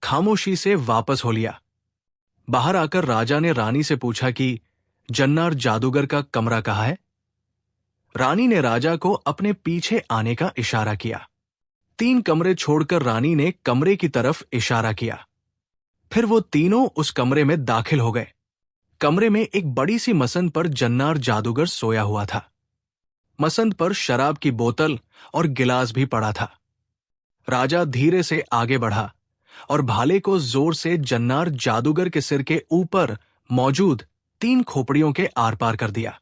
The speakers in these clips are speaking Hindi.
खामोशी से वापस हो लिया। बाहर आकर राजा ने रानी से पूछा कि जन्नार जादूगर का कमरा कहाँ है। रानी ने राजा को अपने पीछे आने का इशारा किया। 3 कमरे छोड़कर रानी ने कमरे की तरफ इशारा किया। फिर वो तीनों उस कमरे में दाखिल हो गए। कमरे में एक बड़ी सी मसंद पर जन्नार जादूगर सोया हुआ था। मसंद पर शराब की बोतल और गिलास भी पड़ा था। राजा धीरे से आगे बढ़ा और भाले को जोर से जन्नार जादूगर के सिर के ऊपर मौजूद 3 खोपड़ियों के आर पार कर दिया।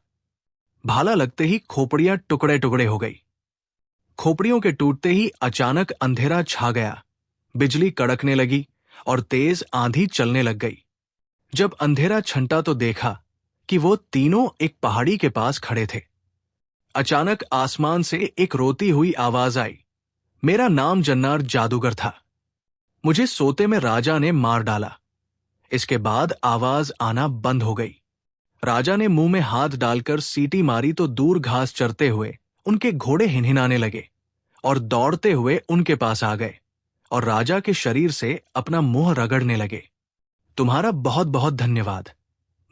भाला लगते ही खोपड़ियां टुकड़े टुकड़े हो गई। खोपड़ियों के टूटते ही अचानक अंधेरा छा गया, बिजली कड़कने लगी और तेज आंधी चलने लग गई। जब अंधेरा छंटा तो देखा कि वो तीनों एक पहाड़ी के पास खड़े थे। अचानक आसमान से एक रोती हुई आवाज आई। मेरा नाम जन्नार जादूगर था। मुझे सोते में राजा ने मार डाला। इसके बाद आवाज आना बंद हो गई। राजा ने मुंह में हाथ डालकर सीटी मारी तो दूर घास चरते हुए उनके घोड़े हिनहिनाने लगे और दौड़ते हुए उनके पास आ गए और राजा के शरीर से अपना मुंह रगड़ने लगे। तुम्हारा बहुत बहुत धन्यवाद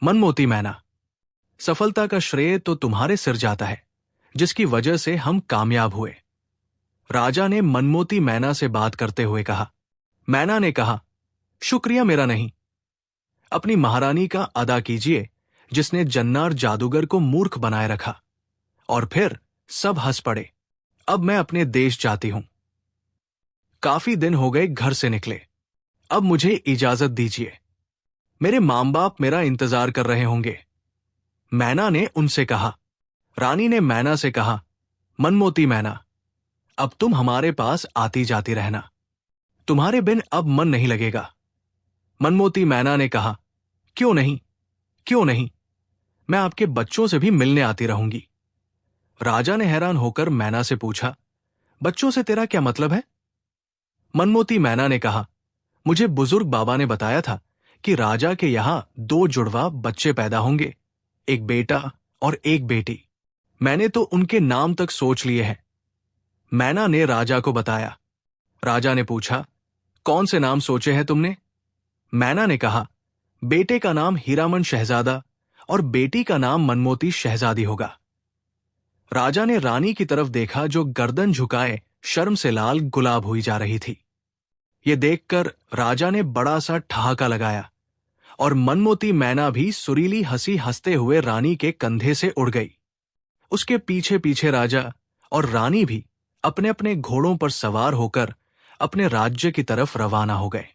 मनमोती मैना। सफलता का श्रेय तो तुम्हारे सिर जाता है, जिसकी वजह से हम कामयाब हुए। राजा ने मनमोती मैना से बात करते हुए कहा। मैना ने कहा, शुक्रिया मेरा नहीं, अपनी महारानी का अदा कीजिए जिसने जन्नार जादूगर को मूर्ख बनाए रखा। और फिर सब हंस पड़े। अब मैं अपने देश जाती हूं। काफी दिन हो गए घर से निकले। अब मुझे इजाजत दीजिए, मेरे मां बाप मेरा इंतजार कर रहे होंगे। मैना ने उनसे कहा। रानी ने मैना से कहा, मनमोती मैना, अब तुम हमारे पास आती जाती रहना, तुम्हारे बिन अब मन नहीं लगेगा। मनमोती मैना ने कहा, क्यों नहीं, क्यों नहीं, मैं आपके बच्चों से भी मिलने आती रहूंगी। राजा ने हैरान होकर मैना से पूछा, बच्चों से तेरा क्या मतलब है? मनमोती मैना ने कहा, मुझे बुजुर्ग बाबा ने बताया था कि राजा के यहां 2 जुड़वा बच्चे पैदा होंगे, एक बेटा और एक बेटी। मैंने तो उनके नाम तक सोच लिए हैं। मैना ने राजा को बताया। राजा ने पूछा, कौन से नाम सोचे हैं तुमने? मैना ने कहा, बेटे का नाम हीरामन शहजादा और बेटी का नाम मनमोती शहजादी होगा। राजा ने रानी की तरफ देखा जो गर्दन झुकाए शर्म से लाल गुलाब हुई जा रही थी। ये देखकर राजा ने बड़ा सा ठहाका लगाया और मनमोती मैना भी सुरीली हंसी हंसते हुए रानी के कंधे से उड़ गई। उसके पीछे पीछे राजा और रानी भी अपने अपने घोड़ों पर सवार होकर अपने राज्य की तरफ रवाना हो गए।